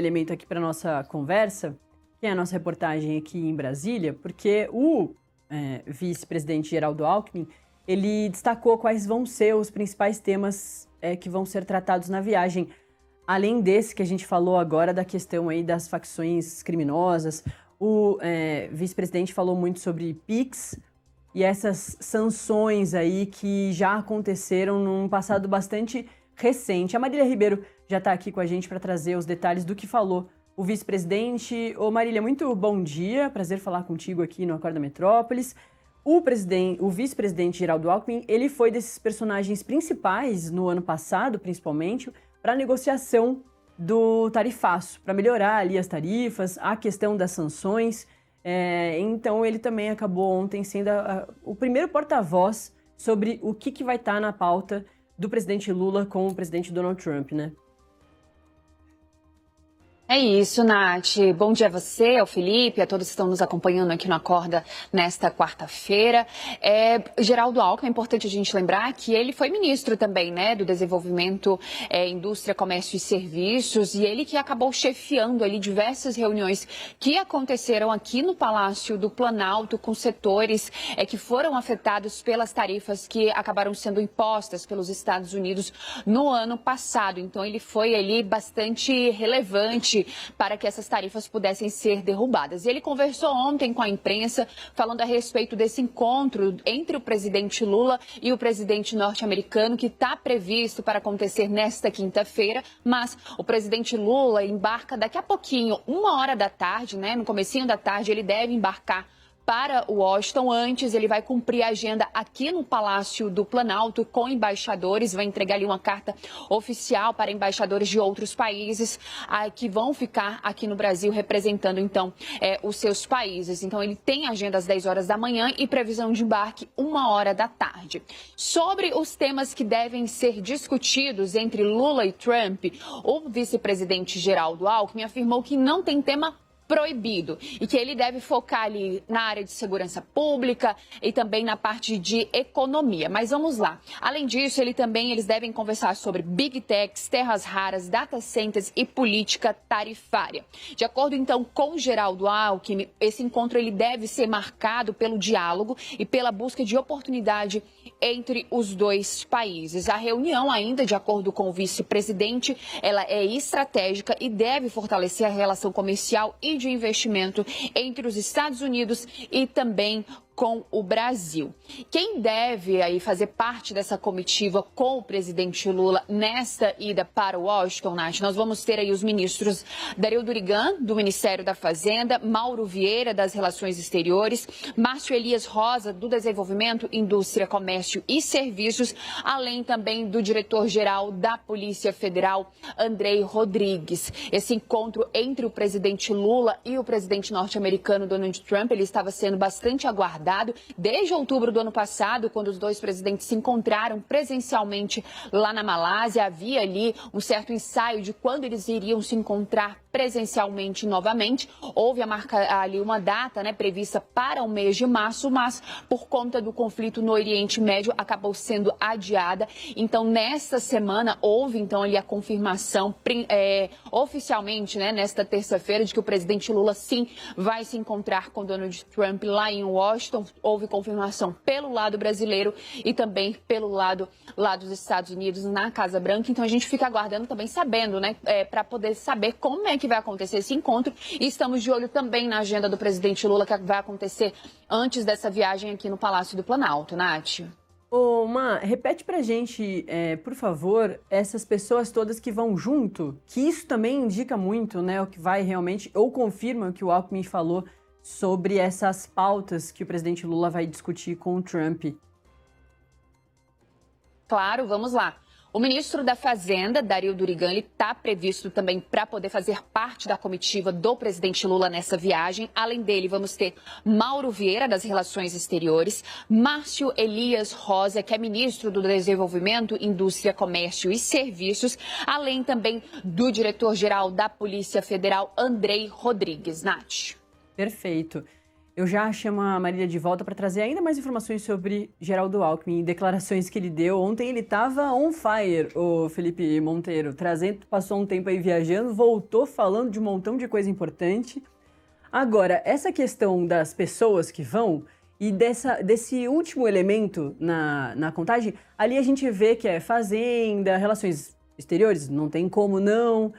elemento aqui para nossa conversa, que é a nossa reportagem aqui em Brasília, porque o vice-presidente Geraldo Alckmin, ele destacou quais vão ser os principais temas que vão ser tratados na viagem. Além desse que a gente falou agora da questão aí das facções criminosas, o vice-presidente falou muito sobre PIX e essas sanções aí que já aconteceram num passado bastante recente. A Marília Ribeiro já está aqui com a gente para trazer os detalhes do que falou o vice-presidente. Ô Marília, muito bom dia, prazer falar contigo aqui no Acorda Metrópolis. O vice-presidente Geraldo Alckmin, ele foi desses personagens principais no ano passado, principalmente, para a negociação do tarifaço, para melhorar ali as tarifas, a questão das sanções. Então ele também acabou ontem sendo o primeiro porta-voz sobre o que vai estar na pauta do presidente Lula com o presidente Donald Trump, né? É isso, Nath. Bom dia a você, ao Felipe, a todos que estão nos acompanhando aqui no Acorda nesta quarta-feira. Geraldo Alckmin, é importante a gente lembrar que ele foi ministro também, né, do Desenvolvimento, Indústria, Comércio e Serviços, e ele que acabou chefiando ali diversas reuniões que aconteceram aqui no Palácio do Planalto com setores que foram afetados pelas tarifas que acabaram sendo impostas pelos Estados Unidos no ano passado. Então ele foi ali bastante relevante para que essas tarifas pudessem ser derrubadas. E ele conversou ontem com a imprensa, falando a respeito desse encontro entre o presidente Lula e o presidente norte-americano, que está previsto para acontecer nesta quinta-feira, mas o presidente Lula embarca daqui a pouquinho, 1h da tarde, né? No comecinho da tarde, ele deve embarcar para Washington. Antes, ele vai cumprir a agenda aqui no Palácio do Planalto com embaixadores, vai entregar ali uma carta oficial para embaixadores de outros países que vão ficar aqui no Brasil representando, então, os seus países. Então, ele tem agenda às 10 horas da manhã e previsão de embarque 1h da tarde. Sobre os temas que devem ser discutidos entre Lula e Trump, o vice-presidente Geraldo Alckmin afirmou que não tem tema proibido e que ele deve focar ali na área de segurança pública e também na parte de economia. Mas vamos lá. Além disso, eles devem conversar sobre Big Techs, terras raras, data centers e política tarifária. De acordo, então, com Geraldo Alckmin, esse encontro ele deve ser marcado pelo diálogo e pela busca de oportunidade entre os dois países. A reunião ainda, de acordo com o vice-presidente, ela é estratégica e deve fortalecer a relação comercial e de investimento entre os Estados Unidos e também com o Brasil. Quem deve aí fazer parte dessa comitiva com o presidente Lula nesta ida para Washington, Nath? Nós vamos ter aí os ministros Dario Durigan, do Ministério da Fazenda, Mauro Vieira, das Relações Exteriores, Márcio Elias Rosa, do Desenvolvimento, Indústria, Comércio e Serviços, além também do diretor-geral da Polícia Federal, Andrei Rodrigues. Esse encontro entre o presidente Lula e o presidente norte-americano Donald Trump, ele estava sendo bastante aguardado desde outubro do ano passado, quando os dois presidentes se encontraram presencialmente lá na Malásia. Havia ali um certo ensaio de quando eles iriam se encontrar presencialmente novamente. Houve ali uma data, né, prevista para o mês de março, mas por conta do conflito no Oriente Médio acabou sendo adiada. Então, nesta semana, houve então ali a confirmação oficialmente, né, nesta terça-feira, de que o presidente Lula sim vai se encontrar com Donald Trump lá em Washington. Houve confirmação pelo lado brasileiro e também pelo lado lá dos Estados Unidos, na Casa Branca. Então, a gente fica aguardando também, sabendo, né, para poder saber como é que vai acontecer esse encontro. E estamos de olho também na agenda do presidente Lula, que vai acontecer antes dessa viagem aqui no Palácio do Planalto. Nath? Ô, Má, repete pra gente, por favor, essas pessoas todas que vão junto, que isso também indica muito, né, o que vai realmente, ou confirma o que o Alckmin falou sobre essas pautas que o presidente Lula vai discutir com o Trump. Claro, vamos lá. O ministro da Fazenda, Dario Durigan, está previsto também para poder fazer parte da comitiva do presidente Lula nessa viagem. Além dele, vamos ter Mauro Vieira, das Relações Exteriores, Márcio Elias Rosa, que é ministro do Desenvolvimento, Indústria, Comércio e Serviços, além também do diretor-geral da Polícia Federal, Andrei Rodrigues. Nath. Perfeito. eu já chamo a Marília de volta para trazer ainda mais informações sobre Geraldo Alckmin, declarações que ele deu. Ontem ele estava on fire, o Felipe Monteiro, passou um tempo aí viajando, voltou falando de um montão de coisa importante. Agora, essa questão das pessoas que vão e desse último elemento na contagem, ali a gente vê que é fazenda, relações exteriores, não tem como não,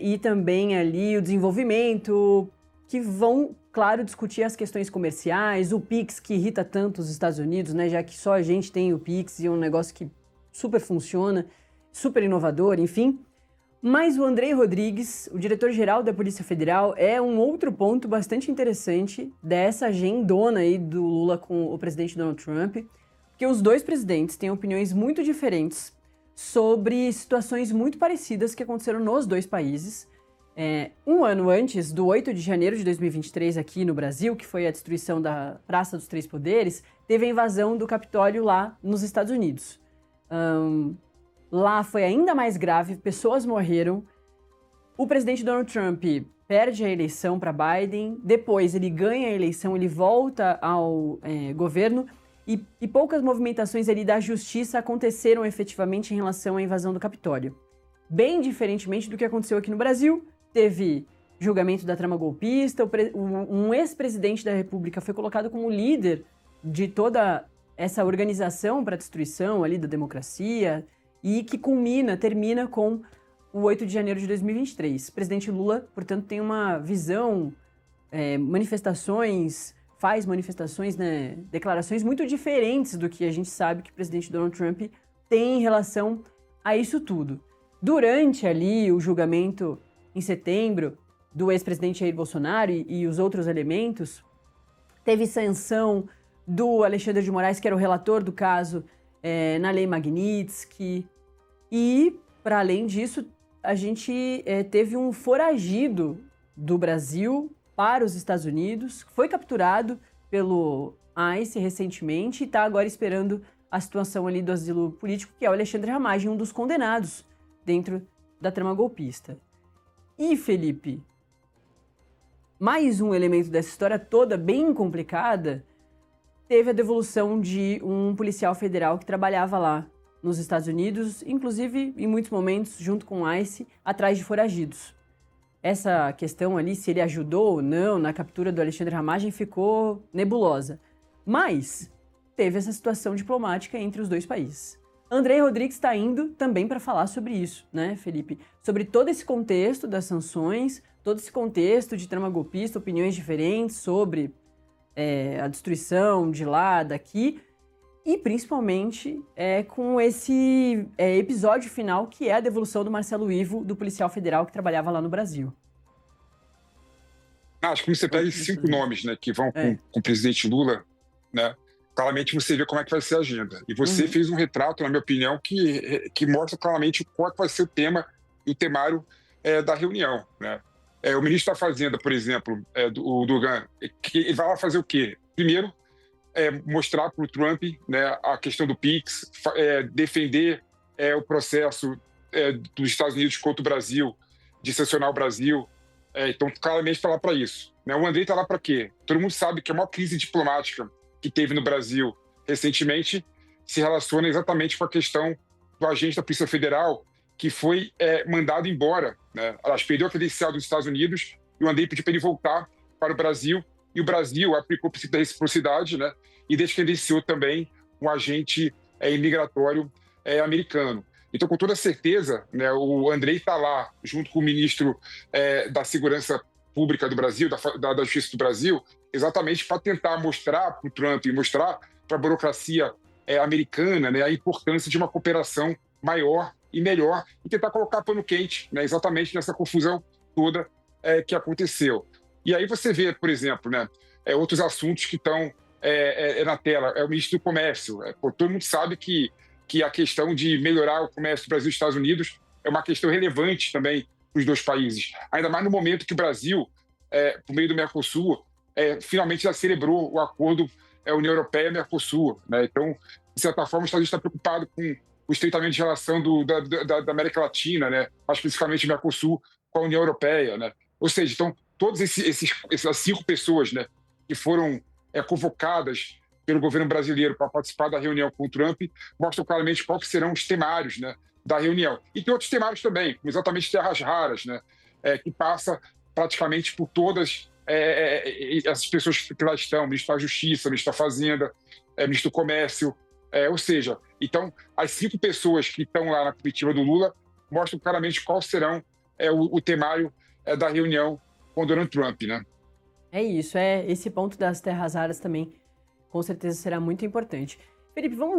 e também ali o desenvolvimento, que vão, claro, discutir as questões comerciais, o Pix, que irrita tanto os Estados Unidos, né, já que só a gente tem o Pix e é um negócio que super funciona, super inovador, enfim. Mas o Andrei Rodrigues, o diretor-geral da Polícia Federal, é um outro ponto bastante interessante dessa agendona aí do Lula com o presidente Donald Trump, porque os dois presidentes têm opiniões muito diferentes sobre situações muito parecidas que aconteceram nos dois países. Um ano antes, do 8 de janeiro de 2023, aqui no Brasil, que foi a destruição da Praça dos Três Poderes, teve a invasão do Capitólio lá nos Estados Unidos. Lá foi ainda mais grave, pessoas morreram. O presidente Donald Trump perde a eleição para Biden, depois ele ganha a eleição, ele volta ao governo e poucas movimentações ali da justiça aconteceram efetivamente em relação à invasão do Capitólio. Bem diferentemente do que aconteceu aqui no Brasil, teve julgamento da trama golpista, um ex-presidente da República foi colocado como líder de toda essa organização para a destruição ali da democracia e que termina com o 8 de janeiro de 2023. O presidente Lula, portanto, tem uma visão, faz manifestações, né, declarações muito diferentes do que a gente sabe que o presidente Donald Trump tem em relação a isso tudo. Durante ali o julgamento em setembro do ex-presidente Jair Bolsonaro e os outros elementos, teve sanção do Alexandre de Moraes, que era o relator do caso na Lei Magnitsky, e, para além disso, a gente teve um foragido do Brasil para os Estados Unidos, que foi capturado pelo ICE recentemente e está agora esperando a situação ali do asilo político, que é o Alexandre Ramagem, um dos condenados dentro da trama golpista. E, Felipe, mais um elemento dessa história toda bem complicada, teve a devolução de um policial federal que trabalhava lá nos Estados Unidos, inclusive, em muitos momentos, junto com o ICE, atrás de foragidos. Essa questão ali, se ele ajudou ou não na captura do Alexandre Ramagem, ficou nebulosa. Mas teve essa situação diplomática entre os dois países. Andrei Rodrigues está indo também para falar sobre isso, né, Felipe? Sobre todo esse contexto das sanções, todo esse contexto de trama golpista, opiniões diferentes sobre a destruição de lá, daqui, e principalmente com esse episódio final, que é a devolução do Marcelo Ivo, do policial federal que trabalhava lá no Brasil. Acho que você pega esses 5 nomes, né, que vão com o presidente Lula, né, claramente você vê como é que vai ser a agenda. E você fez um retrato, na minha opinião, que mostra claramente qual vai ser o tema e o temário da reunião, né. O ministro da Fazenda, por exemplo, o Dugan, que ele vai lá fazer o quê? Primeiro, mostrar para o Trump, né, a questão do PIX, defender o processo dos Estados Unidos contra o Brasil, de sancionar o Brasil. Então, claramente está lá para isso, né? O Andrei está lá para quê? Todo mundo sabe que a maior crise diplomática que teve no Brasil recentemente se relaciona exatamente com a questão do agente da Polícia Federal que foi mandado embora, né? Elas perdeu a credencial dos Estados Unidos e o Andrei pediu para ele voltar para o Brasil, e o Brasil aplicou o princípio da reciprocidade, né? E descredenciou também um agente imigratório americano. Então, com toda certeza, né, o Andrei está lá, junto com o ministro da Segurança Pública do Brasil, da Justiça do Brasil, exatamente para tentar mostrar para o Trump e mostrar para a burocracia americana, né, a importância de uma cooperação maior e melhor, e tentar colocar pano quente, né, exatamente nessa confusão toda que aconteceu. E aí você vê, por exemplo, né, outros assuntos que estão na tela. O ministro do Comércio. Todo mundo sabe que a questão de melhorar o comércio do Brasil e dos Estados Unidos é uma questão relevante também para os dois países. Ainda mais no momento que o Brasil, por meio do Mercosul, finalmente já celebrou o acordo União Europeia-Mercosul, né? Então, de certa forma, os Estados Unidos está preocupado com o estreitamento de relação da América Latina, né? Mais especificamente o Mercosul com a União Europeia, né? Ou seja, então, todas essas 5 pessoas, né, que foram convocadas pelo governo brasileiro para participar da reunião com o Trump mostram claramente quais serão os temários, né, da reunião. E tem outros temários também, como exatamente terras raras, né, que passa praticamente por todas essas pessoas que lá estão, ministro da Justiça, ministro da Fazenda, ministro do Comércio, ou seja, então as 5 pessoas que estão lá na comitiva do Lula mostram claramente qual serão o temário da reunião com o Donald Trump, né? É isso, esse ponto das terras raras também com certeza será muito importante. Felipe, vamos